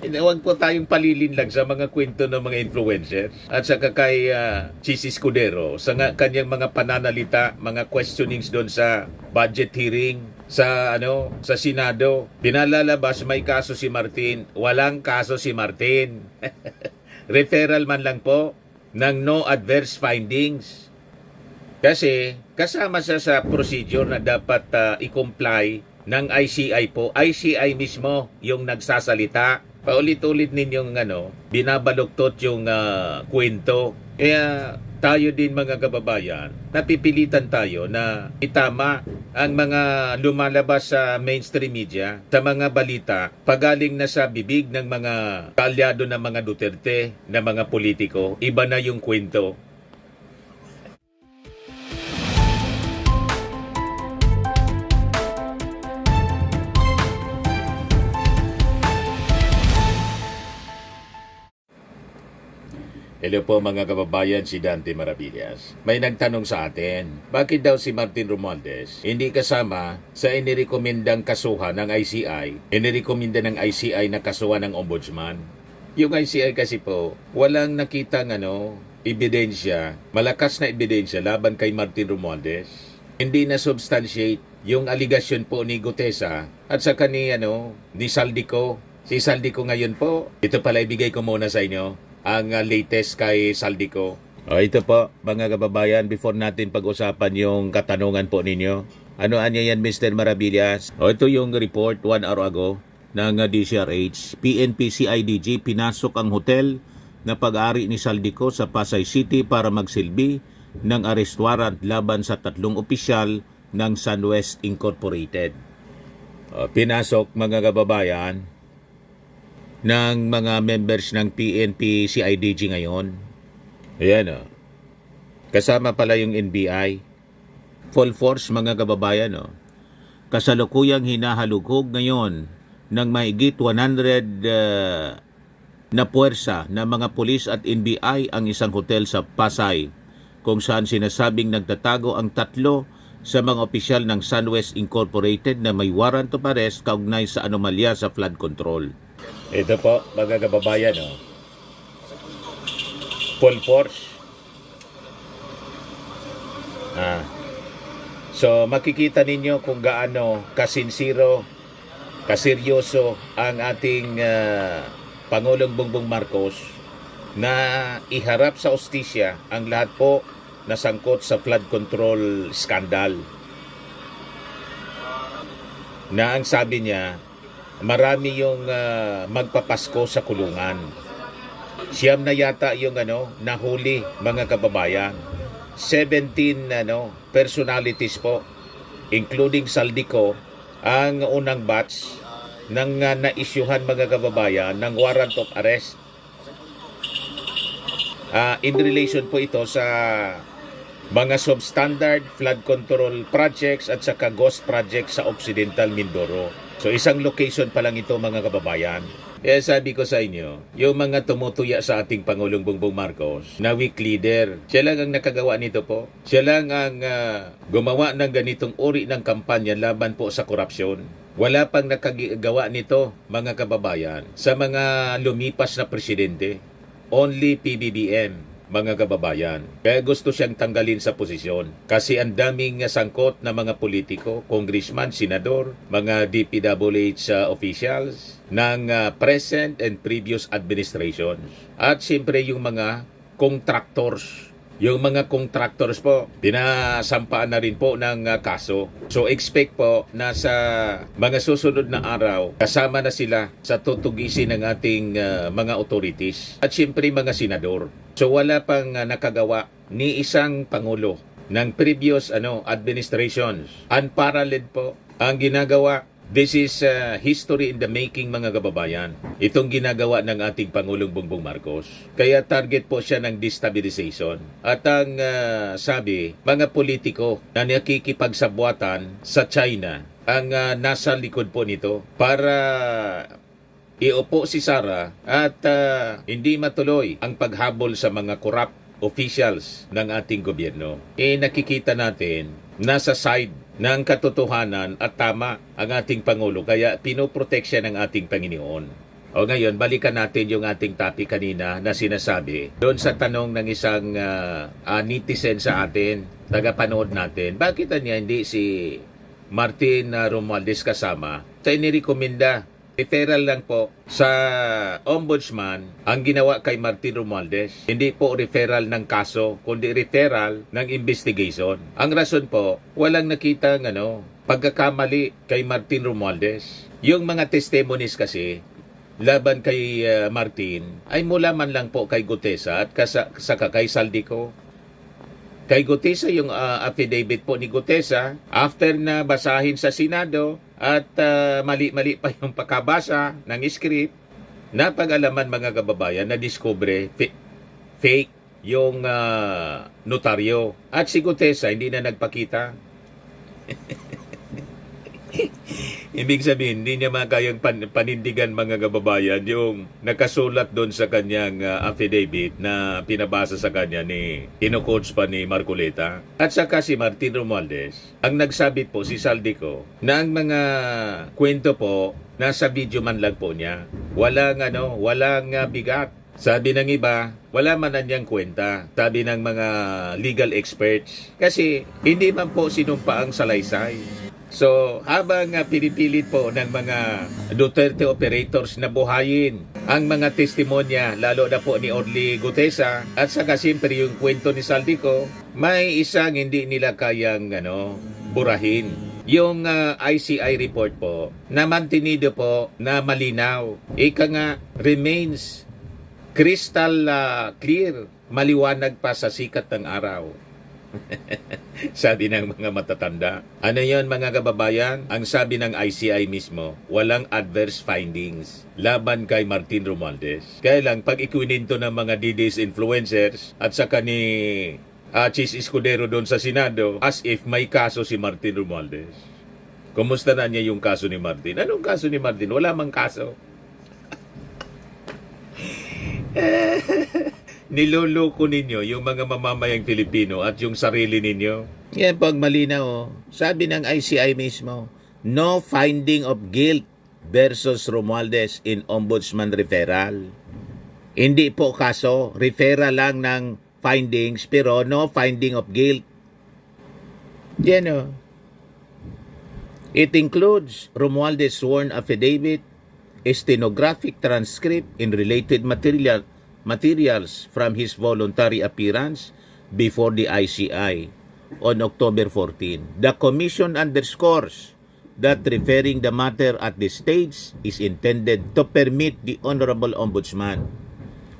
Huwag po tayong palilin lang sa mga kwento ng mga influencers at saka kay Chis Escudero sa kanyang mga pananalita, mga questionings doon sa budget hearing sa Senado. Pinalalabas may kaso si Martin, walang kaso si Martin. Referral man lang po ng no adverse findings. Kasi kasama sa procedure na dapat i-comply ng ICI po. ICI mismo yung nagsasalita. Paulit-ulit ninyong binabaluktot yung kwento. Kaya tayo din mga kababayan, napipilitan tayo na itama ang mga lumalabas sa mainstream media, sa mga balita, pagaling na sa bibig ng mga kaalyado ng mga Duterte, na mga politiko. Iba na yung kwento. Hello po mga kababayan, si Dante Maravillas. May nagtanong sa atin, bakit daw si Martin Romualdez hindi kasama sa inirekomendang kasuhan ng ICI, inirekomenda ng ICI na kasuhan ng Ombudsman? Yung ICI kasi po, walang nakitang ebidensya, malakas na ebidensya laban kay Martin Romualdez. Hindi na substantiate yung aligasyon po ni Gutesa at saka ni Saldico. Si Saldico ngayon po, ito pala ibigay ko muna sa inyo ang latest kay Saldico. Ito po, mga kababayan, before natin pag-usapan yung katanungan po ninyo. Ano yan, Mr. Maravillas? Ito yung report 1 hour ago ng DCRH. PNP CIDG pinasok ang hotel na pag-ari ni Saldico sa Pasay City para magsilbi ng arrest warrant laban sa 3 opisyal ng SunWest Incorporated. Pinasok, mga kababayan, ng mga members ng PNP CIDG ngayon. Ayan kasama pala yung NBI. Full force, mga kababayan. Kasalukuyang hinahalughog ngayon ng mahigit 100 na puwersa ng mga pulis at NBI ang isang hotel sa Pasay, kung saan sinasabing nagtatago ang 3 sa mga opisyal ng SunWest Incorporated na may warrant of arrest kaugnay sa anomalya sa flood control. Ito po, mga kababayan, full force. So, makikita ninyo kung gaano kasinsiro, kaseryoso ang ating Pangulong Bongbong Marcos na iharap sa hustisya ang lahat po na sangkot sa flood control scandal. Na ang sabi niya, marami yung magpapasko sa kulungan. Siyam na yata yung nahuli, mga kababayan. 17 personalities po, including Saldico, ang unang batch ng na-isyuhan, mga kababayan, ng warrant of arrest. In relation po ito sa mga substandard flood control projects at saka ghost projects sa Occidental Mindoro. So isang location pa lang ito, mga kababayan. Kaya sabi ko sa inyo, yung mga tumutuya sa ating Pangulong Bongbong Marcos na weak leader, siya lang ang nakagawa nito po. Siya lang ang gumawa ng ganitong uri ng kampanya laban po sa korupsyon. Wala pang nakagawa nito, mga kababayan, sa mga lumipas na presidente. Only PBBM, mga kababayan. Kaya gusto siyang tanggalin sa posisyon. Kasi ang daming sangkot na mga politiko, congressman, senador, mga DPWH officials ng present and previous administrations. At siyempre yung mga contractors. Yung mga contractors po, pinasampaan na rin po ng kaso. So expect po na sa mga susunod na araw, kasama na sila sa tutugisin ng ating mga authorities. At siyempre mga senador. So wala pang nakagawa ni isang pangulo ng previous administrations. Unparalleled po ang ginagawa. This is history in the making, mga kababayan. Itong ginagawa ng ating Pangulong Bongbong Marcos. Kaya target po siya ng destabilization. At ang sabi, mga politiko na nakikipagsabuatan sa China ang nasa likod po nito para iupo si Sara at hindi matuloy ang paghabol sa mga corrupt officials ng ating gobyerno. Nakikita natin nasa side ng katotohanan at tama ang ating Pangulo, kaya pinoprotek siya ng ating Panginoon. O ngayon, balikan natin yung ating topic kanina na sinasabi doon sa tanong ng isang netizen sa atin, tagapanood natin, bakit niya hindi si Martin Romualdez kasama sa inirekomenda? Referral lang po sa ombudsman ang ginawa kay Martin Romualdez. Hindi po referral ng kaso, kundi referral ng investigation. Ang rason po, walang nakitang pagkakamali kay Martin Romualdez. Yung mga testimonies kasi laban kay Martin ay mula man lang po kay Gutesa at saka kay Saldico. Kay Gutesa yung affidavit po ni Gutesa after na basahin sa Senado at mali-mali pa yung pagkabasa ng script, napag-alaman mga kababayan na discover fake yung notaryo at si Gutesa hindi na nagpakita. Ibig sabihin, hindi niya makayang panindigan mga kababayan yung nakasulat doon sa kanyang affidavit na pinabasa sa kanya ni ino-coach pa ni Marcoleta. At saka si Martin Romualdez, ang nagsabi po si Saldico na ang mga kwento po nasa video man lang po niya. Walang bigat. Sabi ng iba, wala man niyang kwenta. Sabi ng mga legal experts. Kasi hindi man po sinumpa ang salaysay. So, habang pinipilit po ng mga Duterte operators na buhayin ang mga testimonya, lalo na po ni Orly Gutesa, at saka siyempre yung kwento ni Saldico, may isang hindi nila kayang burahin. Yung ICI report po, na mantinido po na malinaw, ika nga remains crystal clear, maliwanag pa sa sikat ng araw. Sabi ng mga matatanda. Ano yon mga kababayan? Ang sabi ng ICI mismo, walang adverse findings laban kay Martin Romualdez. Kaya lang, pag ikuninto ng mga DDS influencers at saka ni Chis Escudero doon sa Senado, as if may kaso si Martin Romualdez. Kumusta na niya yung kaso ni Martin? Anong kaso ni Martin? Wala mang kaso. Niloloko ninyo yung mga mamamayang Pilipino at yung sarili ninyo. Yan pag malinaw. Sabi ng ICI mismo, no finding of guilt versus Romualdez in ombudsman referral. Hindi po kaso, referral lang ng findings pero no finding of guilt. Yan o. It includes Romualdez sworn affidavit, stenographic transcript in related materials from his voluntary appearance before the ICI on October 14. The Commission underscores that referring the matter at this stage is intended to permit the Honorable Ombudsman,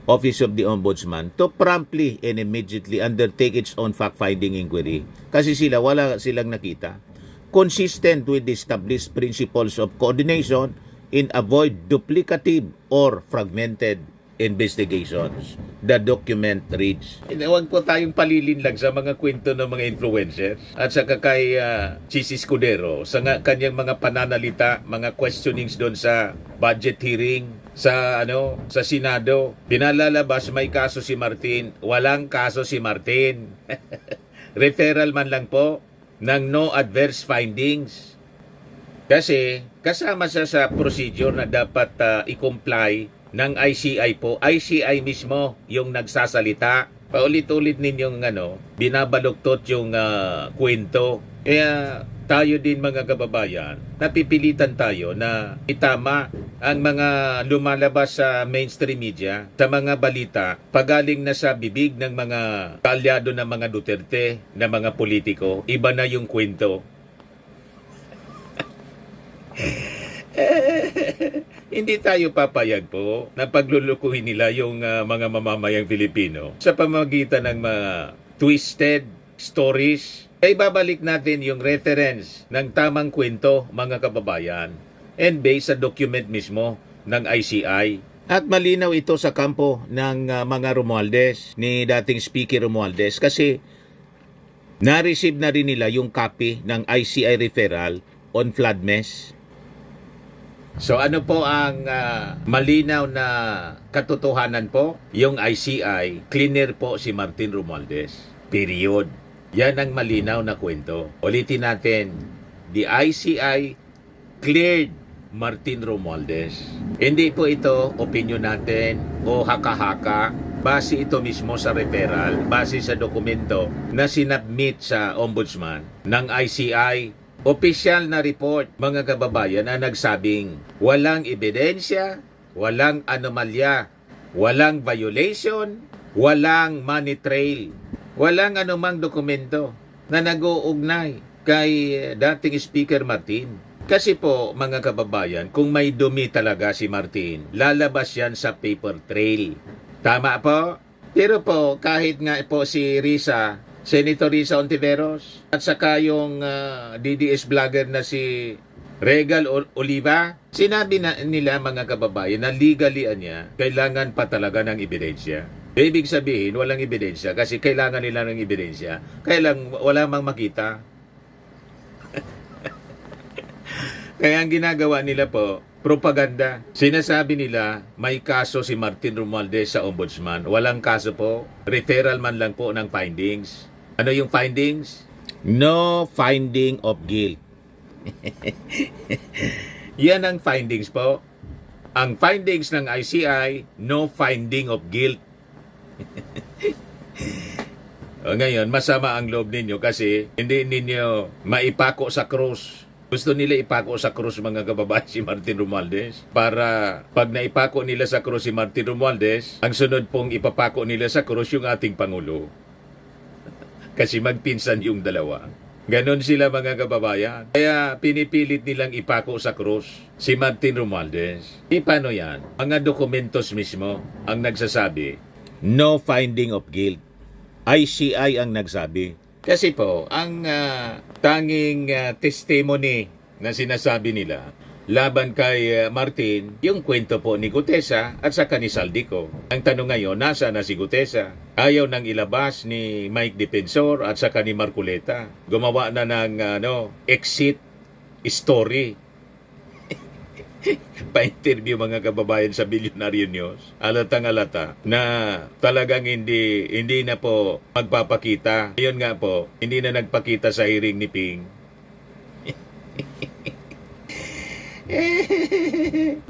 Office of the Ombudsman, to promptly and immediately undertake its own fact-finding inquiry. Kasi wala silang nakita. Consistent with the established principles of coordination and avoid duplicative or fragmented investigations. The document reads. Huwag po tayong palilinlang sa mga kwento ng mga influencers at saka kay Chis Escudero sa kanyang mga pananalita, mga questionings doon sa budget hearing sa Senado. Pinalalabas may kaso si Martin, walang kaso si Martin. Referral man lang po ng no adverse findings. Kasi kasama sa procedure na dapat i-comply ng ICI po, ICI mismo yung nagsasalita. Paulit-ulit ninyong binabaluktot yung kwento. Kaya tayo din mga kababayan, napipilitan tayo na itama ang mga lumalabas sa mainstream media, sa mga balita, pagaling na sa bibig ng mga kaalyado ng mga Duterte, na mga politiko, iba na yung kwento. Hindi tayo papayag po na paglulukuhin nila yung mga mamamayang Pilipino sa pamamagitan ng mga twisted stories. Ay babalik natin yung reference ng tamang kwento mga kababayan and based sa document mismo ng ICI. At malinaw ito sa kampo ng mga Romualdez, ni dating Speaker Romualdez, kasi na-receive na rin nila yung copy ng ICI referral on flood mess. So ano po ang malinaw na katotohanan po? Yung ICI, cleaner po si Martin Romualdez. Period. Yan ang malinaw na kwento. Ulitin natin. The ICI cleared Martin Romualdez. Hindi po ito opinion natin o haka-haka. Base ito mismo sa referral, base sa dokumento na sinabmit sa Ombudsman ng ICI. Opisyal na report, mga kababayan, na nagsabing walang ebidensya, walang anomalya, walang violation, walang money trail, walang anumang dokumento na nag-uugnay kay dating Speaker Martin. Kasi po, mga kababayan, kung may dumi talaga si Martin, lalabas yan sa paper trail. Tama po? Pero po, kahit nga po si Risa, Senator Risa Ontiveros, at saka yung DDS vlogger na si Regal Oliva, sinabi na nila, mga kababayan, na legally niya, kailangan pa talaga ng ebidensya. Ibig sabihin, walang ebidensya kasi kailangan nila ng ebidensya. Kailang wala mang makita. Kaya ang ginagawa nila po, propaganda. Sinasabi nila, may kaso si Martin Romualdez sa Ombudsman. Walang kaso po. Referral man lang po ng findings. Ano yung findings? No finding of guilt. Yan ang findings po. Ang findings ng ICI, no finding of guilt. O ngayon, masama ang loob ninyo kasi hindi ninyo maipako sa krus. Gusto nila ipako sa krus, mga kababayan, si Martin Romualdez. Para pag naipako nila sa krus si Martin Romualdez, ang sunod pong ipapako nila sa krus yung ating Pangulo. Kasi magpinsan yung dalawa. Ganon sila, mga kababayan. Kaya pinipilit nilang ipako sa krus si Martin Romualdez. Paano yan? Mga dokumentos mismo ang nagsasabi, no finding of guilt. ICI ang nagsabi. Kasi po, ang tanging testimony na sinasabi nila laban kay Martin, yung kwento po ni Gutesa at saka ni Saldico. Ang tanong ngayon, nasa na si Gutesa? Ayaw nang ilabas ni Mike Defensor at saka ni Marcoleta. Gumawa na ng exit story. Pa-interview, mga kababayan, sa Billionaire News. Alatang alata na talagang hindi na po magpapakita. Yun nga po, hindi na nagpakita sa hearing ni Ping.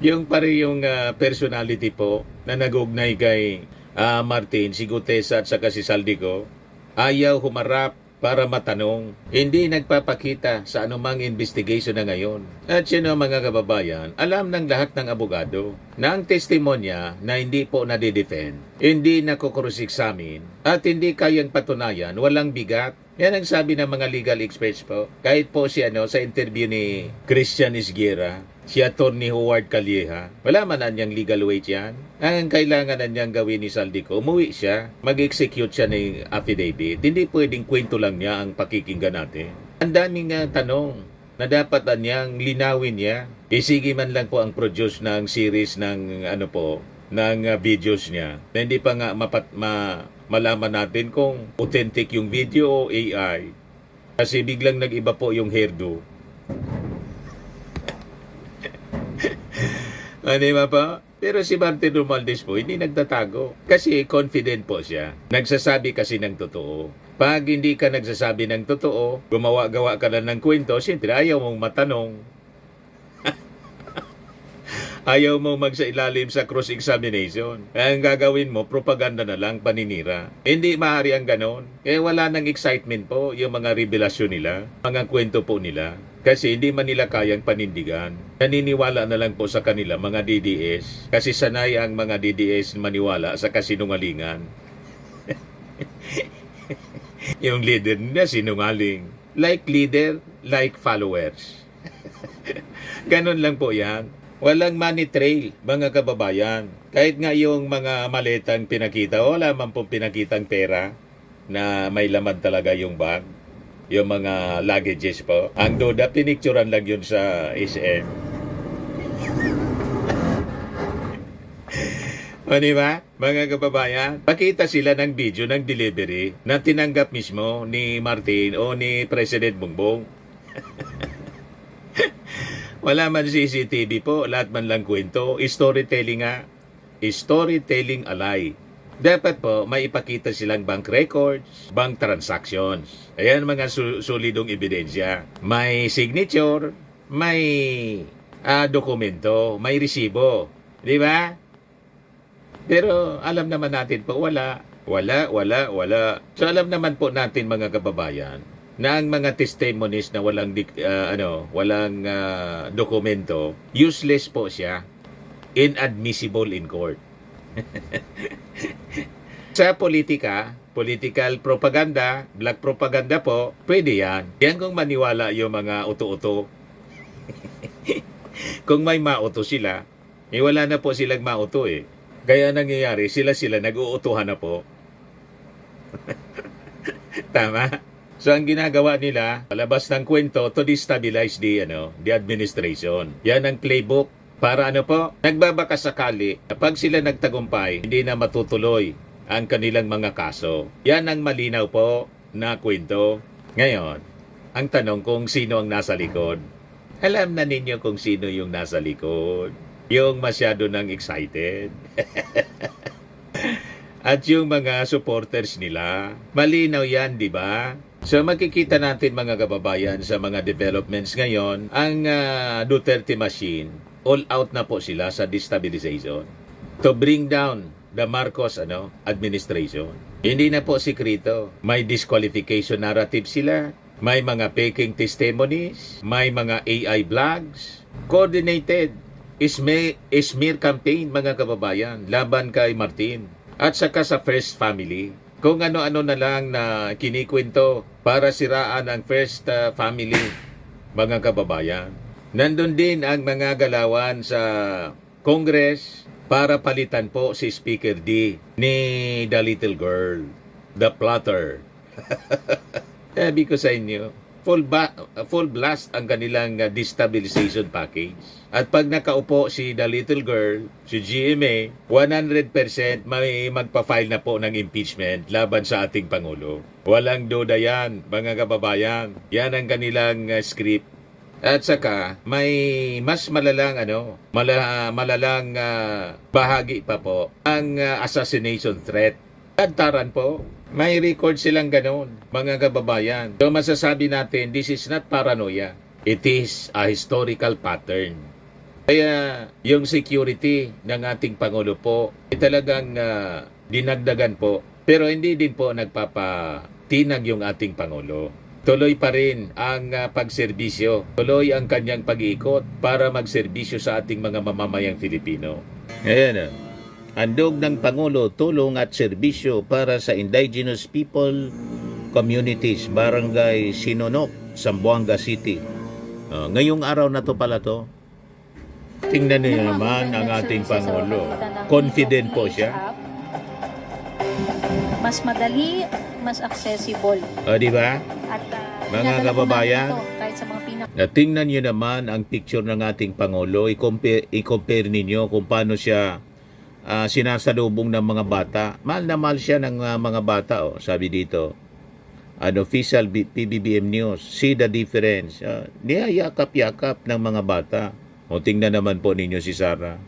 Yung pare yung personality po na nag-ugnay kay Martin, si Gutesa at saka si Saldico, ayaw humarap para matanong. Hindi nagpapakita sa anumang investigation na ngayon. At sino, mga kababayan, alam ng lahat ng abogado na ang testimonya na hindi po nadidefend, hindi nakukurus-examine, at hindi kayang patunayan, walang bigat. Yan ang sabi ng mga legal experts po. Kahit po si sa interview ni Christian Isguera, si Atty. Howard Calleja, wala man niyang legal weight yan. Ang kailangan na niyang gawin ni Saldico, umuwi siya, mag-execute siya ng affidavit. Hindi pwedeng kwento lang niya ang pakikinggan natin. Ang daming tanong na dapat niyang linawin niya. Isigi man lang po ang produce ng series ng ng videos niya. Na hindi pa nga malaman natin kung authentic yung video o AI. Kasi biglang nag-iba po yung hairdo. Ano ba pa? Pero si Martin Romualdez po, hindi nagtatago. Kasi confident po siya. Nagsasabi kasi ng totoo. Pag hindi ka nagsasabi ng totoo, gumawa-gawa ka na ng kwento, siyempre ayaw mong matanong. Ayaw mong magsailalim sa cross-examination. Ang gagawin mo, propaganda na lang, paninira. Hindi maaari ang ganon. Kaya wala nang excitement po yung mga revelasyon nila, mga kwento po nila. Kasi hindi man nila kayang panindigan. Naniniwala na lang po sa kanila, mga DDS. Kasi sanay ang mga DDS maniwala sa kasinungalingan. Yung leader nila sinungaling. Like leader, like followers. Ganon lang po yan. Walang money trail, mga kababayan. Kahit nga yung mga maletang pinakita, wala man pong pinakitang pera na may laman talaga yung bag. Yung mga luggages po. Ang duda, pinicturan lang yun sa SM. O diba, mga kababayan? Pakita sila ng video ng delivery na tinanggap mismo ni Martin o ni President Bongbong. Wala man CCTV po, lahat man lang kwento. Storytelling nga. Storytelling alay. Dapat po, may ipakita silang bank records, bank transactions. Ayan mga solidong ebidensya. May signature, may dokumento, may resibo. Di ba? Pero alam naman natin po, wala. So alam naman po natin mga kababayan na ang mga testimonies na walang dokumento, useless po siya, inadmissible in court. Sa politika, political propaganda, black propaganda po, pwede yan. Yan kung maniwala yung mga uto-uto. Kung may mauto sila, wala na po silang mauto eh. Kaya nangyayari, sila nag-uutuhan na po. Tama? So ang ginagawa nila, palabas ng kwento to destabilize the administration. Yan ang playbook para nagbabaka sakali kapag sila nagtagumpay, hindi na matutuloy ang kanilang mga kaso. Yan ang malinaw po na kwento. Ngayon, ang tanong kung sino ang nasa likod. Alam na ninyo kung sino yung nasa likod. Yung masyado nang excited. At yung mga supporters nila. Malinaw yan, di ba? So makikita natin mga kababayan sa mga developments ngayon, ang Duterte machine, all out na po sila sa destabilization to bring down the Marcos administration. Hindi na po sikrito. May disqualification narrative sila, may mga faking testimonies, may mga AI vlogs, coordinated smear campaign mga kababayan laban kay Martin at saka sa First Family. Kung ano-ano na lang na kinikwento para siraan ang First Family, mga kababayan. Nandun din ang mga galawan sa Congress para palitan po si Speaker D ni the little girl, the plotter. Sabi ko sa inyo, full blast ang kanilang destabilization package. At pag nakaupo si the little girl, si GMA, 100% may magpa-file na po ng impeachment laban sa ating Pangulo. Walang duda yan, mga kababayan. Yan ang kanilang script. At saka, may mas malalang bahagi pa po ang assassination threat. Kantaran po, may record silang ganon, mga kababayan. So masasabi natin, this is not paranoia. It is a historical pattern. Kaya yung security ng ating Pangulo po, talagang dinagdagan po. Pero hindi din po nagpapatinag yung ating Pangulo. Tuloy pa rin ang pagserbisyo. Tuloy ang kanyang pag-iikot para magserbisyo sa ating mga mamamayang Filipino. Ayan. Handog ng Pangulo, tulong at serbisyo para sa indigenous people communities, Barangay Sinonok, Zamboanga City. Ngayong araw na to pala to. Tingnan niyo naman ang ating Pangulo. Confident po siya. Mas madali, mas accessible. Di ba? At Mga kababayan, kahit sa mga tingnan niyo naman ang picture ng ating Pangulo. I-compare ninyo kung paano siya sinasalubong ng mga bata. Mahal na mahal siya ng mga bata. Sabi dito, official PBBM News, see the difference. Niyayakap-yakap ng mga bata. Tingnan naman po ninyo si Sara.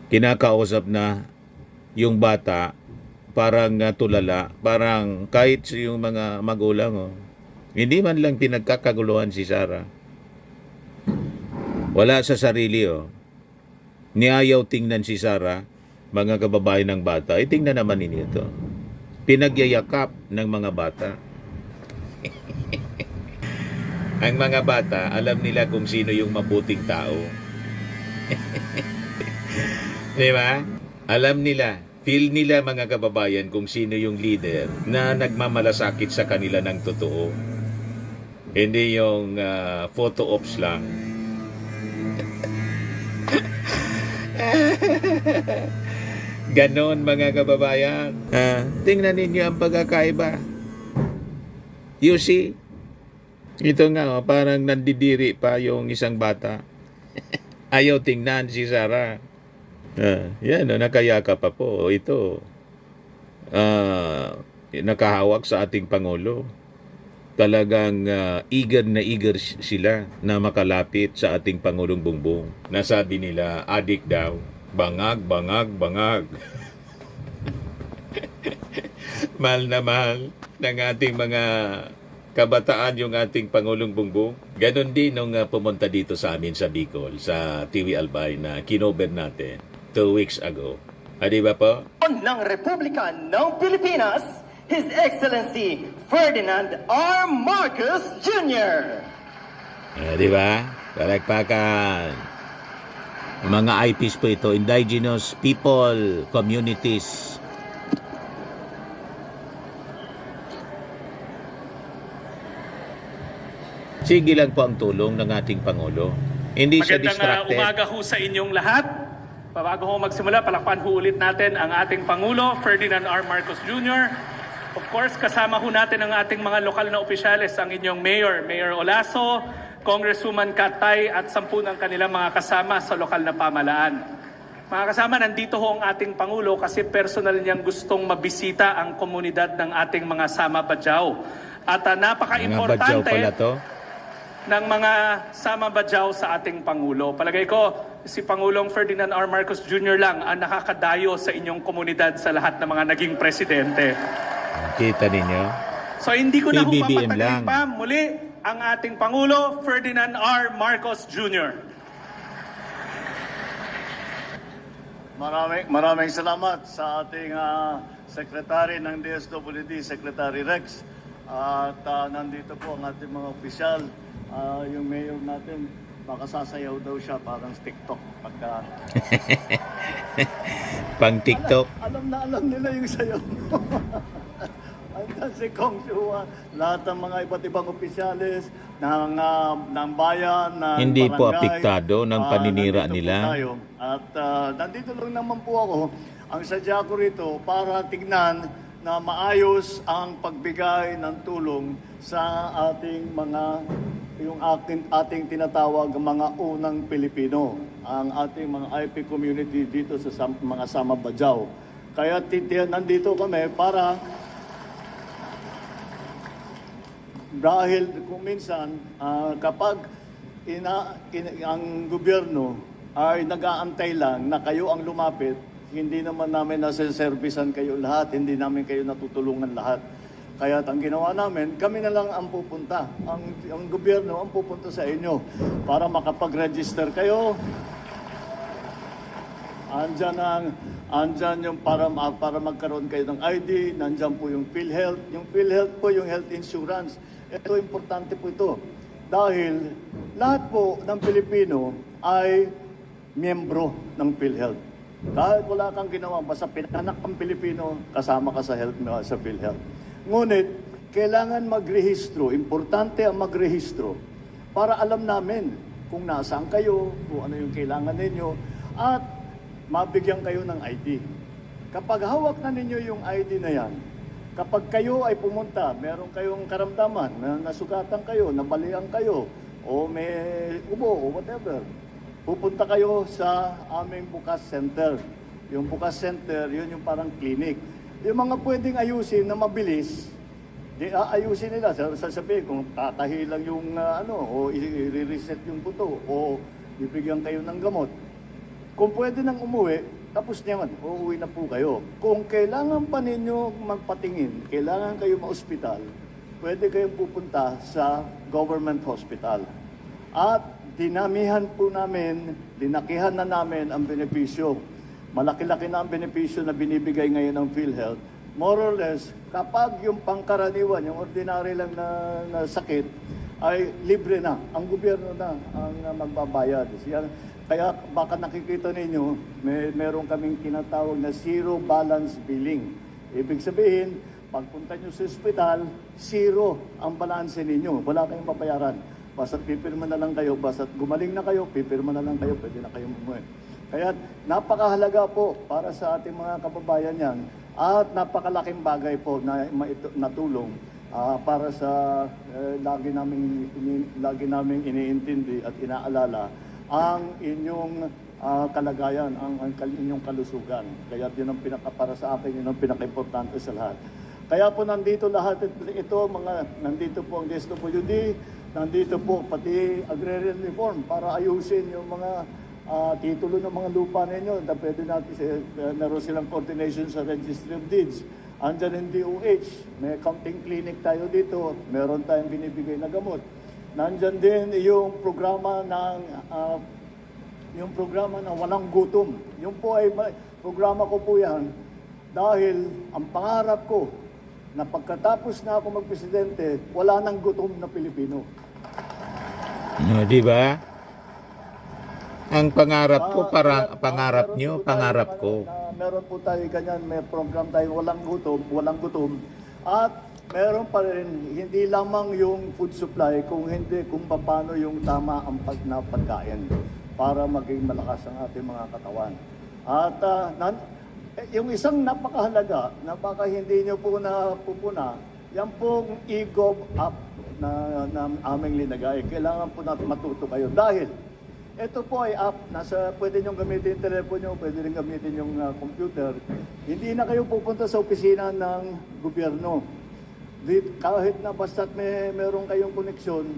Kinakausap na yung bata, parang tulala, parang kahit yung mga magulang, hindi man lang pinagkakaguluhan si Sara. Wala sa sarili, Niayaw tingnan si Sara, mga kababayan ng bata. Tingnan naman ninyo ito. Pinagyayakap ng mga bata. Ang mga bata, alam nila kung sino yung mabuting tao. Di ba? Alam nila, feel nila mga kababayan kung sino yung leader na nagmamalasakit sa kanila ng totoo. Hindi yung photo ops lang. Ganon mga kababayan. Tingnan ninyo ang pagkakaiba. You see? Ito nga, parang nandidiri pa yung isang bata. Ayaw tingnan si Sara. Yan, nakayaka pa po. Ito, nakahawak sa ating Pangulo. Talagang eager na eager sila na makalapit sa ating Pangulong Bongbong. Nasabi nila, adik daw. Bangag, bangag, bangag. Mahal na mahal ng ating mga kabataan yung ating Pangulong Bongbong. Ganon din nung pumunta dito sa amin sa Bicol, sa TV Albay na kinover natin 2 weeks ago. Di ba po? ng Republika ng Pilipinas, His Excellency Ferdinand R. Marcos Jr. Di ba? Palagpakan. Mga IPs po ito, indigenous people, communities. Sige lang po ang tulong ng ating Pangulo. Hindi siya Magandang distracted. umaga ho sa inyong lahat. Bago ho magsimula, palakpan ho ulit natin ang ating Pangulo, Ferdinand R. Marcos Jr. Of course, kasama ho natin ang ating mga lokal na opisyales, ang inyong Mayor, Mayor Olaso, Congresswoman Katay at 10 ng kanilang mga kasama sa lokal na pamalaan. Mga kasama, nandito ho ang ating Pangulo kasi personal niyang gustong mabisita ang komunidad ng ating mga Sama Bajau. At Mga Badyaw napaka-importante pala to. ng mga Sama Bajau sa ating Pangulo. Palagay ko, si Pangulong Ferdinand R. Marcos Jr. lang ang nakakadayo sa inyong komunidad sa lahat ng mga naging presidente. Kita ninyo? So hindi ko na ho PBBM papatagal lang. pa muli ang ating Pangulo, Ferdinand R. Marcos Jr. Maraming salamat sa ating Secretary ng DSWD, Secretary Rex. At nandito po ang ating mga opisyal, yung mayor natin, baka sasayaw daw siya parang sa TikTok. Pagka, Pang TikTok. alam nila yung sayaw. Andyan si Kong Chua, lahat ng mga iba't ibang opisyalis ng bayan, ng Hindi po barangay, apektado ng paninira nandito po nila. tayo. At nandito lang naman po ako. Ang sadya ko rito para tignan na maayos ang pagbigay ng tulong sa ating mga ating tinatawag mga unang Pilipino, ang ating mga IP community dito sa mga Sama Bajau. Kaya nandito kami para dahil kung minsan kapag ang gobyerno ay nag-aantay lang na kayo ang lumapit, hindi naman namin nasa-servisan kayo lahat, hindi namin kayo natutulungan lahat. Kaya ang ginawa namin, kami na lang ang pupunta. Ang gobyerno ang pupunta sa inyo para makapag-register kayo. Andyan yung para magkaroon kayo ng ID, nandyan po yung PhilHealth. Yung PhilHealth po, yung health insurance. Ito, importante po ito. Dahil lahat po ng Pilipino ay miyembro ng PhilHealth. Kahit wala kang ginawa, basta pinanak kang Pilipino, kasama ka sa PhilHealth. Ngunit, kailangan magrehistro. Importante ang magrehistro para alam namin kung nasaan kayo, kung ano yung kailangan ninyo, at mabigyan kayo ng ID. Kapag hawak na ninyo yung ID na yan, kapag kayo ay pumunta, meron kayong karamdaman, nasugatan kayo, nabalian kayo, o may ubo, o whatever, pupunta kayo sa aming Bukas Center. Yung Bukas Center, yun yung parang clinic. Yung mga pwedeng ayusin na mabilis, ayusin nila. Sasabihin kung tatahi lang yung o i-reset yung buto, o bibigyan kayo ng gamot. Kung pwede nang umuwi, tapos naman, uuwi na po kayo. Kung kailangan pa ninyo magpatingin, kailangan kayo ma-ospital, pwede kayong pupunta sa government hospital. At dinamihan po namin, dinakihan na namin ang benepisyo. Malaki-laki na ang benepisyo na binibigay ngayon ng PhilHealth. More or less, kapag yung pangkaraniwan, yung ordinary lang na sakit, ay libre na. Ang gobyerno na ang magbabayad. Kaya baka nakikita ninyo, meron kaming tinatawag na zero balance billing. Ibig sabihin, pagpunta nyo sa ospital, zero ang balanse ninyo. Wala kayong papayaran. Basta pipirma na lang kayo, basta gumaling na kayo, pipirma na lang kayo, pwede na kayong umuwi. Kaya napakahalaga po para sa ating mga kababayan yan at napakalaking bagay po na natulong para sa lagi naming iniintindi at inaalala ang inyong kalagayan, ang inyong kalusugan. Kaya yun ang para sa akin, yun ang pinaka-importante sa lahat. Kaya po nandito lahat ito, nandito po ang DSWD, nandito po pati agrarian reform para ayusin yung mga titulo ng mga lupa ninyo na pwede natin, meron silang coordination sa Registry of Deeds. andyan yung DOH, may counting clinic tayo dito, meron tayong binibigay na gamot. Nandyan din yung programa ng walang gutom. Yung po ay programa ko po yan dahil ang pangarap ko na pagkatapos na ako magpresidente, wala nang gutom na Pilipino. No, di ba? Ang pangarap ko, pangarap nyo, pangarap ko. Meron po tayo ganyan, may program tayo walang gutom. At meron pa rin, hindi lamang yung food supply, kung paano yung tama ang pagkain para maging malakas ang ating mga katawan. At yung isang napakahalaga na baka hindi nyo po napupuna, yan pong e-gov app na aming linagay. Kailangan po natin matuto kayo dahil ito po ay app, pwede nyo gamitin yung telepono nyo, pwede rin gamitin yung computer. Hindi na kayo pupunta sa opisina ng gobyerno. Kahit na basta't meron kayong koneksyon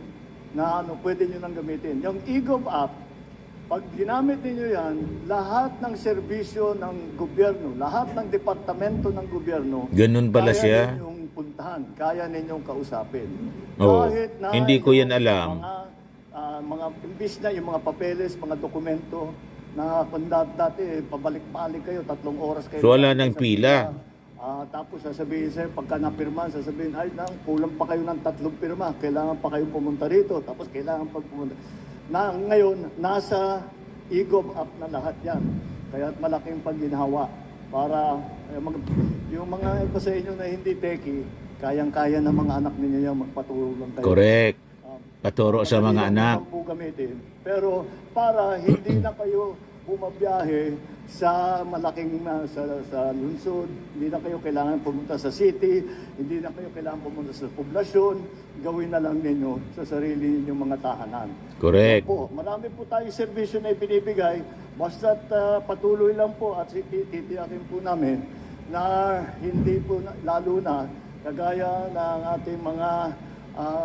na pwede nyo nang gamitin. Yung e-gov app, pag ginamit niyo yan, lahat ng serbisyo ng gobyerno, lahat ng departamento ng gobyerno, Ganun pala siya. kaya ninyong puntahan, kaya ninyong kausapin. Oo, Kahit na hindi ko yan yung alam. mga imbis na yung mga papeles, mga dokumento na dati pabalik-balik kayo, 3 oras kayo. So, wala nang pila. Tapos sasabihin sa'yo, pagka napirman, sasabihin, kulang pa kayo ng 3 pirma, kailangan pa kayo pumunta rito, tapos kailangan pa pumunta. Ngayon, nasa e-gov app na lahat yan. Kaya malaking pagginhawa para yung mga iba sa inyo na hindi techie, kayang-kaya ng mga anak ninyo yan, magpatulong kayo. Correct. Paturo sa mga anak. Po gamitin. Pero para hindi na kayo bumabiyahe sa malaking sa lungsod, hindi na kayo kailangan pumunta sa city, hindi na kayo kailangan pumunta sa poblasyon, gawin na lang ninyo sa sarili ninyong mga tahanan. Correct. Po, marami po tayong serbisyo na ibinibigay, basta't patuloy lang po at titiyakin po namin na hindi po, lalo na kagaya ng ating mga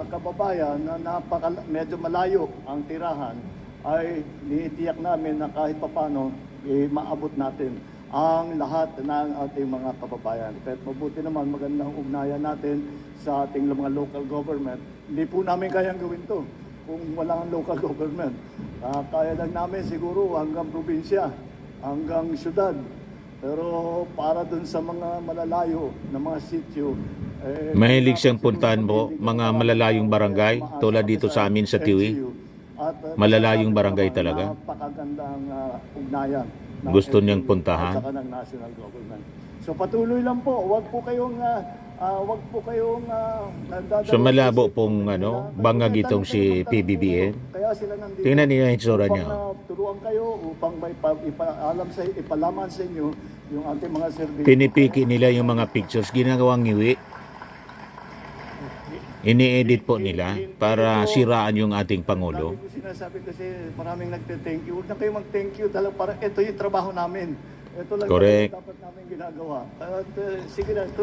kababayan na medyo malayo ang tirahan, ay nitiyak namin na kahit papano maabot natin ang lahat ng ating mga kababayan. Kahit mabuti naman, magandang ugnayan natin sa ating mga local government. Hindi po namin kayang gawin to kung walang local government. Kaya lang namin siguro hanggang probinsya, hanggang syudad. Pero para dun sa mga malalayo na mga sityo, Mahilig siyang puntahan mo, mga malalayong barangay, tulad dito sa amin sa Tiwi. Malalayong barangay talaga. Napakagandang ugnayan. Gusto niyang puntahan. At saka ng national government. So patuloy lang po, wag po kayong So malabo pong bangag itong si PBBM. Kaya sila nandito. Tingnan niyo yung itsura niya. Upang turuan kayo, upang ipalaman sa inyo yung ating mga service. Pinipiki nila yung mga pictures, ginagawang ngiwi. Ini-edit po nila para siraan yung ating Pangulo. Sabi ko, sinasabi kasi maraming nagte-thank you. Huwag na kayo mag-thank you. Para ito yung trabaho namin. Ito lang Correct. yung dapat namin ginagawa. At sige na, ito,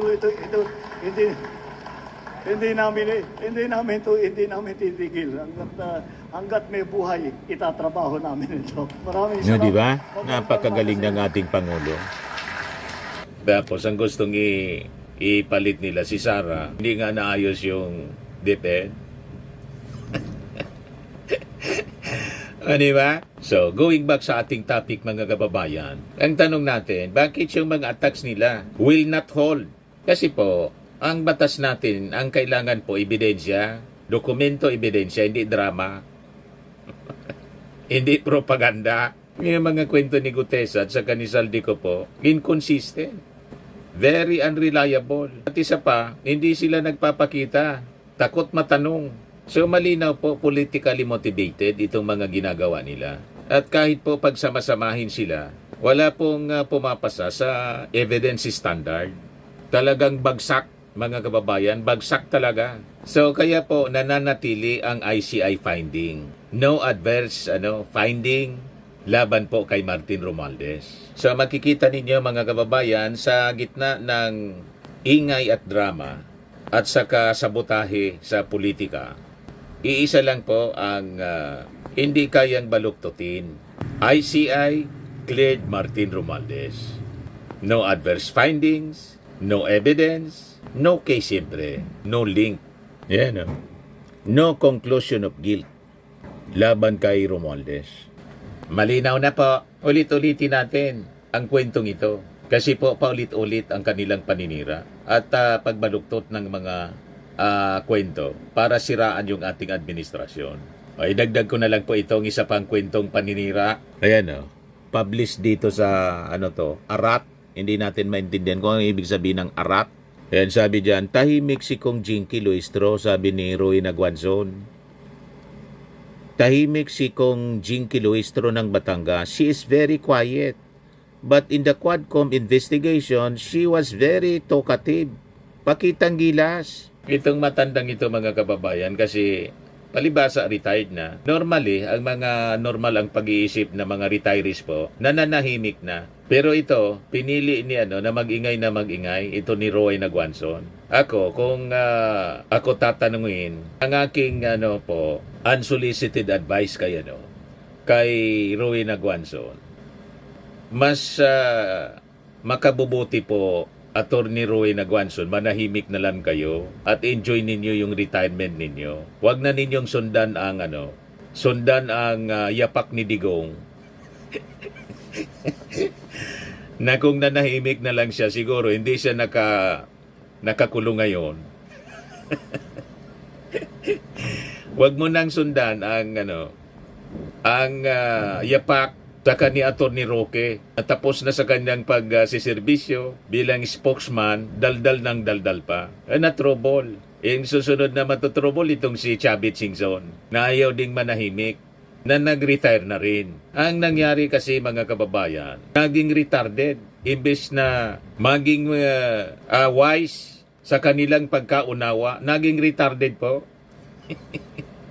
hindi namin titigil. Hanggat may buhay, itatrabaho namin ito. Maraming No, salamat. di ba? Napakagaling ng ating Pangulo. Tapos ang gustong ipalit nila si Sara, hindi nga naayos yung DepEd. Di ba? So, going back sa ating topic mga kababayan, ang tanong natin, bakit yung mga attacks nila will not hold? Kasi po, ang batas natin, ang kailangan po ebidensya, dokumento ebidensya, hindi drama. Hindi propaganda. Yung mga kwento ni Gutesa at sa ni Saldico po, inconsistent. Very unreliable. At isa pa, hindi sila nagpapakita. Takot matanong. So malinaw po, politically motivated itong mga ginagawa nila. At kahit po pagsamasamahin sila, wala pong pumapasa sa evidence standard. Talagang bagsak, mga kababayan, bagsak talaga. So kaya po nananatili ang ICI finding. No adverse finding laban po kay Martin Romualdez. So makikita ninyo mga kababayan sa gitna ng ingay at drama at saka sabotahe sa politika. Iisa lang po ang hindi kayang baluktutin. ICI cleared Martin Romualdez. No adverse findings, No evidence, no case siyempre, no link. Yan, no? No conclusion of guilt laban kay Romualdez. Malinaw na po, ulit-ulitin natin ang kwentong ito. Kasi po paulit-ulit ang kanilang paninira at pagbaluktot ng mga kwento para siraan yung ating administrasyon. Ay, dagdag ko na lang po itong isa pang kwentong paninira. Ayan o, published dito sa Arat. Hindi natin maintindihan kung ang ibig sabihin ng Arat. Ayan, sabi dyan, tahimik si Kong Jinky Luistro, sabi ni Roy Naguanzon. Tahimik si Kong Jinky Luistro ng Batangas. She is very quiet. But in the Quadcom investigation, she was very talkative. Pakitang gilas. Itong matandang ito mga kababayan kasi palibasa retired na. Normally, ang mga normal ang pag-iisip ng mga retirees po, nananahimik na. Pero ito, pinili ni na mag-ingay ito ni Roy Naguanzon. Ako, kung ako tatanungin, ang aking unsolicited advice kay Roy Naguanzon, mas makabubuti po Attorney Roy Naguanzon, manahimik na lang kayo at enjoy ninyo yung retirement ninyo. Huwag na ninyong sundan ang yapak ni Digong. Na kung nanahimik na lang siya, siguro hindi siya nakakulong ngayon. Huwag mo nang sundan ang yapak saka ni Atty. Roque, natapos na sa kanyang pagsiservisyo bilang spokesman, daldal ng daldal pa. Na trouble. Yung susunod na matutrouble itong si Chavit Singson, na ayaw ding manahimik, na nag-retire na rin. Ang nangyari kasi mga kababayan, naging retarded. Imbes na maging wise sa kanilang pagkaunawa, naging retarded po.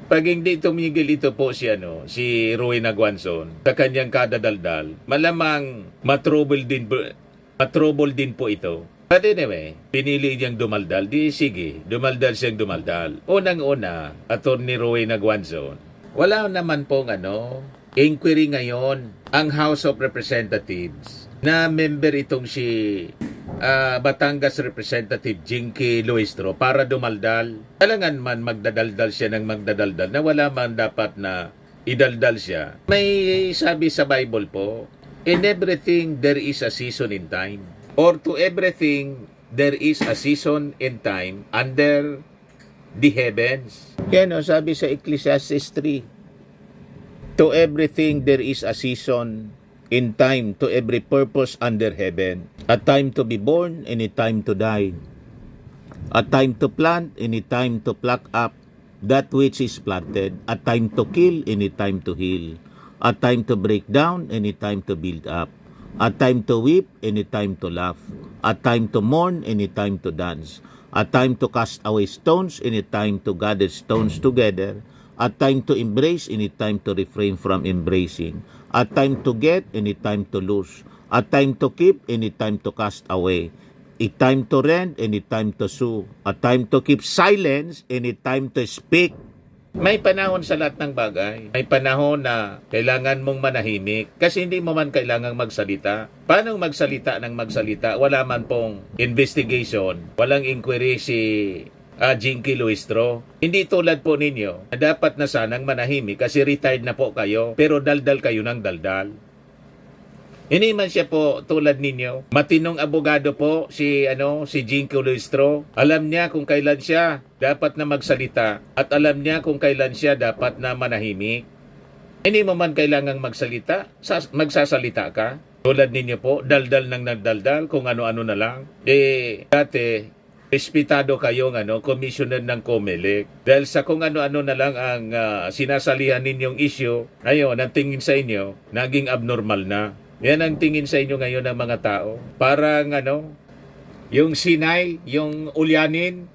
Pag hindi tumigil ito po si Roy Naguanzon sa kanyang kadadaldal, malamang matrouble din po ito. But anyway, pinili niyang dumaldal. Di sige, dumaldal siyang dumaldal. Unang-una, Atty. Roy Naguanzon, wala naman pong inquiry ngayon ang House of Representatives na member itong si Batangas Representative Jinky Luistro para dumaldal. Kailangan man magdadaldal siya ng magdadaldal na wala man dapat na idaldal siya. May sabi sa Bible po, in everything there is a season in time. Or to everything there is a season in time under the heavens. Yan sabi sa Ecclesiastes 3. To everything there is a season in time, to every purpose under heaven. A time to be born, and a time to die. A time to plant, and a time to pluck up that which is planted. A time to kill, and a time to heal. A time to break down, and a time to build up. A time to weep, and a time to laugh. A time to mourn, and a time to dance. A time to cast away stones, and a time to gather stones together. A time to embrace, and a time to refrain from embracing. A time to get, and a time to lose. A time to keep, and a time to cast away. A time to rend, and a time to sue. A time to keep silence, and a time to speak. May panahon sa lahat ng bagay. May panahon na kailangan mong manahimik kasi hindi mo man kailangang magsalita. Paano magsalita ng magsalita? Wala man pong investigation, walang inquiry si Jinky Luistro. Hindi tulad po ninyo na dapat na sanang manahimik kasi retired na po kayo pero daldal kayo ng daldal. Hindi man siya po tulad ninyo. Matinong abogado po si Jinky Luistro. Alam niya kung kailan siya dapat na magsalita at alam niya kung kailan siya dapat na manahimik. Hindi mo man kailangang magsalita, magsasalita ka. Tulad ninyo po, daldal ng nagdaldal kung ano-ano na lang. Dati respetado kayong commissioner ng COMELEC. Dahil sa kung ano-ano na lang ang sinasalihan ninyong issue, ngayon, ang tingin sa inyo, naging abnormal na. Yan ang tingin sa inyo ngayon ng mga tao. Parang yung Sinay, yung Ulyanin,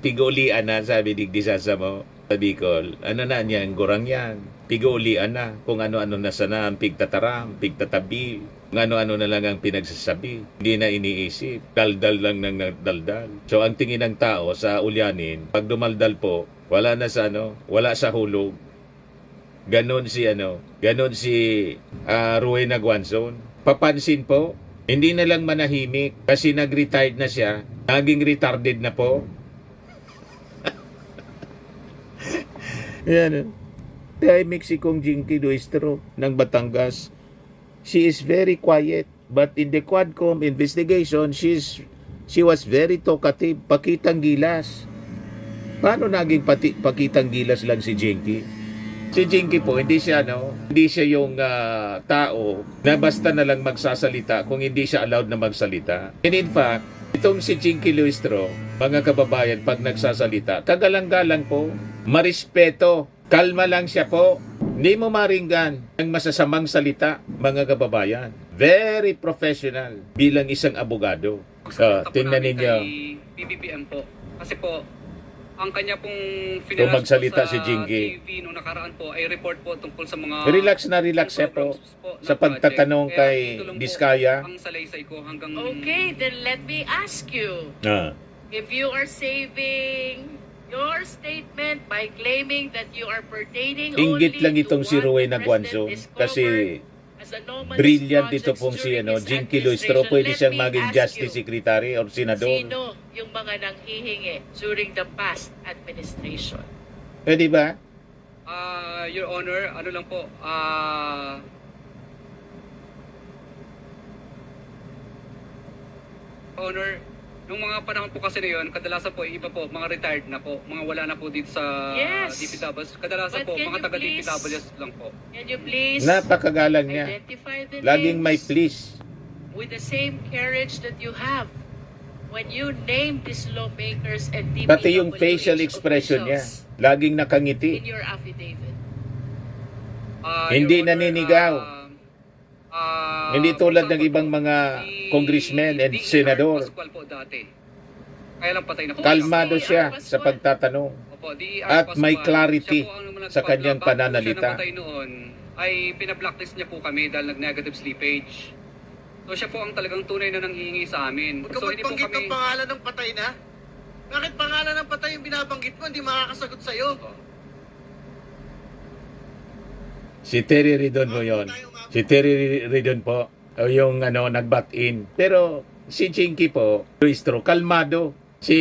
pigulian na, sabi digdisasa mo sa Bicol. Ano na niyan, gurang yan. Pigulian na kung ano-ano na sana ang pigtataram, pigtatabi, kung ano-ano na lang ang pinagsasabi. Hindi na iniisip, daldal lang ng daldal. So ang tingin ng tao sa Ulyanin, pag dumaldal po, wala na sa wala sa hulog. Ganon si Roy Naguanzon. papansin po, hindi na lang manahimik kasi nag-retired na siya, naging retarded na po. Yan. Dahil Mexicong Jinky Luistro ng Batangas. She is very quiet, but in the Quadcom investigation, she was very talkative, pakitang gilas. Paano naging pakitang gilas lang si Jinky? Si Jinky po, hindi siya yung tao na basta na lang magsasalita kung hindi siya allowed na magsalita. And in fact, itong si Jinky Luistro, mga kababayan, pag nagsasalita, kagalang-galang po, marespeto, kalma lang siya po. Hindi mo maringgan ang masasamang salita, mga kababayan. Very professional bilang isang abogado. Tingnan ninyo. PBBM po. Kasi po, ang kanya pong Kung magsalita po sa si Jinky. TV nung nakaraan po ay report po tungkol sa mga Relax siya po sa pagtatanong kay Diskaya. Ang salaysay ko hanggang Okay, then let me ask you. If you are saving your statement by claiming that you are pertaining Inggit only lang itong to si what Rowena the Guanzo President discovered kasi as anomalous brilliant ito projects pong si during his Jinky Luistro. administration. Pwede Let siyang me maging ask justice you, secretary or senador. Sino yung mga nanghihingi during the past administration? Di ba? Your Honor, ano lang po, Honor, nung mga panahon po kasi na yun, kadalasan po, iba po, mga retired na po, mga wala na po dito sa Yes. DPWs. Kadalasan But po, can mga you taga please- DPWs lang po. Can you please Napakagalang niya. identify the Laging may names please. with the same courage that you have when you name these lawmakers and Pati yung DPWH facial expression niya. officials Laging in nakangiti. your affidavit? Hindi Your Honor, naninigaw. Hindi tulad ng ibang mga congressmen and senador. Pascual po dati. Kaya lang patay na po. Kalmado Si siya R. sa pagtatanong. Opo, At may Pascual. clarity Siya po ang sa kanyang bago po siya pananalita. namatay noon, ay pinablacklist niya po kami dahil nag-negative slippage. So siya po ang talagang tunay na nanghihingi sa amin. Huwag ka So hindi po magbanggit kami... ng pangalan ng patay na. Bakit pangalan ng patay yung binabanggit mo? Hindi makakasagot sa'yo. Si Terry Ridon mo yon. Si Terry Ridon po, yung nag-bat in. Pero si Jinky po, Luistro, kalmado. Si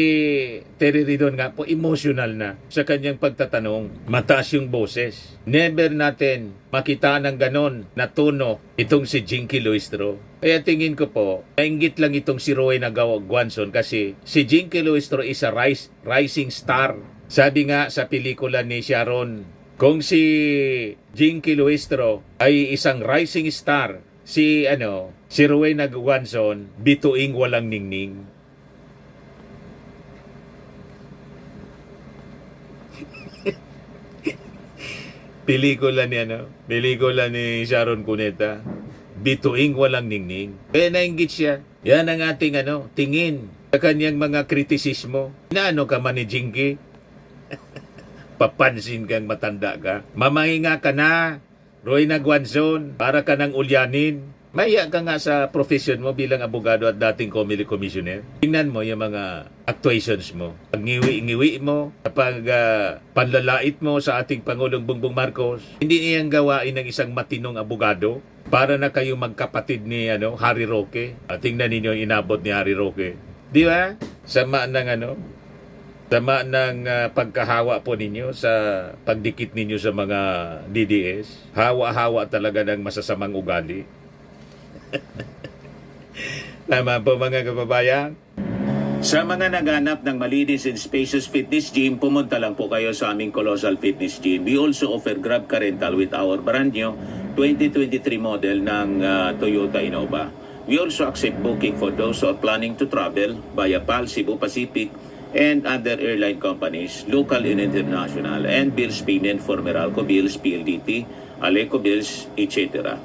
Terry Ridon nga po, emotional na sa kanyang pagtatanong. Mataas yung boses. Never natin makita ng ganon na tono itong si Jinky Luistro. Kaya tingin ko po, nainggit lang itong si Rowena Guanzo kasi si Jinky Luistro is a rising star. Sabi nga sa pelikula ni Sharon, kung si Jinky Luistro ay isang rising star, si Rowena Guanzo, bituing walang ningning. Pelikula ni Sharon Cuneta, bituing walang ningning. Kaya nainggit siya. Yan ang ating tingin sa kanyang mga kritisismo. Inaano ka man ni Jinky? Papansin kang matanda ka. Mamahinga ka na, Rowena Guanzo, para ka ng ulyanin. Maya ka nga sa profession mo bilang abogado at dating Comelec Commissioner. Tingnan mo yung mga actuations mo. Pag ngiwi-ngiwi mo, kapag panlalait mo sa ating Pangulong Bongbong Marcos, hindi niyang gawain ng isang matinong abogado para na kayo magkapatid ni Harry Roque. Tingnan ninyo yung inabot ni Harry Roque. Di ba? Sama ng pagkahawa po ninyo sa pagdikit ninyo sa mga DDS. Hawa-hawa talaga ng masasamang ugali. Tama po mga kababayan. Sa mga naghanap ng malinis and spacious fitness gym, pumunta lang po kayo sa aming Colossal Fitness Gym. We also offer Grab Car Rental with our brand new 2023 model ng Toyota Innova. We also accept booking for those who are planning to travel via PAL, Cebu Pacific, and other airline companies, local and international, and bills payment for Meralco Bills, PLDT, Aleco Bills, etc.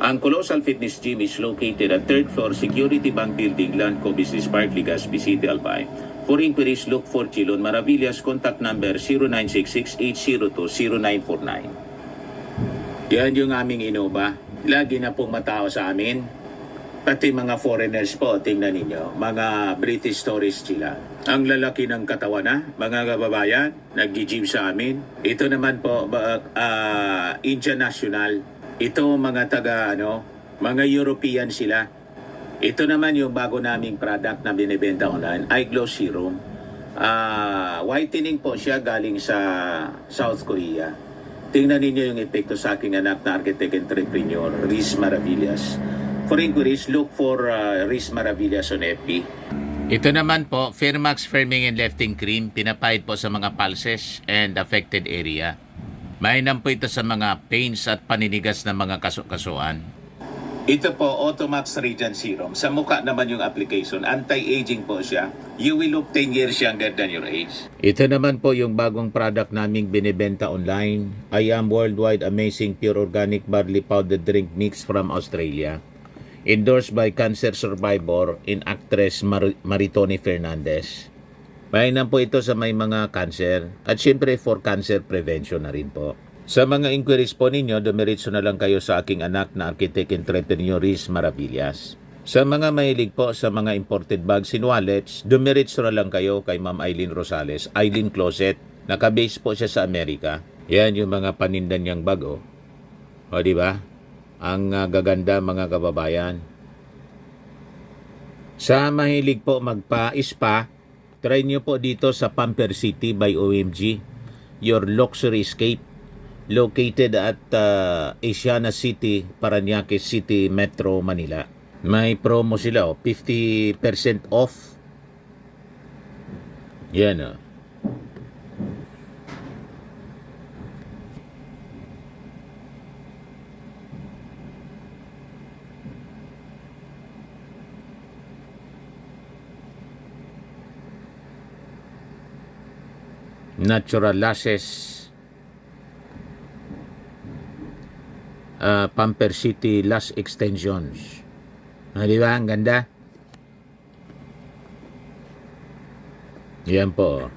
Ang Colossal Fitness Gym is located at 3rd floor Security Bank Building, Landco Business Park, Legazpi City, Albay. For inquiries, look for Chilon Maravillas. Contact number 0966-802-0949. Yan yung aming Innova. Lagi na pong matao sa amin. Pati mga foreigners po, tingnan ninyo. Mga British tourists sila. Ang lalaki ng katawan na, mga kababayan, nag-gym sa amin. Ito naman po, Indian National. Ito mga Mga European sila. Ito naman yung bago naming product na binibenta online, iGlow Serum. Whitening po siya galing sa South Korea. Tingnan ninyo yung epekto sa aking anak na architect entrepreneur, Riz Maravillas. For inquiries, look for Riz Maravillas on FB. Ito naman po, Firmax Firming and Lifting Cream, pinapahid po sa mga pulses and affected area. Mainam po ito sa mga pains at paninigas ng mga kasukasuan. Ito po, Automax Radiant Serum. Sa mukha naman yung application. Anti-aging po siya. You will look 10 years younger than your age. Ito naman po yung bagong product naming binibenta online. I Am Worldwide Amazing Pure Organic Barley Powder Drink Mix from Australia. Endorsed by cancer survivor in actress Maritoni Fernandez. Mainam po ito sa may mga cancer. At syempre for cancer prevention na rin po. Sa mga inquiries po ninyo, dumiretso na lang kayo sa aking anak na architect entrepreneur Riz Maravillas. Sa mga mahilig po sa mga imported bags and wallets, dumiretso na lang kayo kay Ma'am Eileen Rosales, Eileen Closet. Nakabase po siya sa Amerika. Yan yung mga paninda niyang bag, oh. O, di ba? Ang gaganda, mga kababayan. Sa mahilig po magpa-spa, try nyo po dito sa Pamper City by OMG, your luxury escape. Located at Asiana City, Parañaque City, Metro Manila. May promo sila, 50% off. Yan, oh. Natural lashes. Pamper City Lash Extensions. Di ba? Ang ganda. Yan po.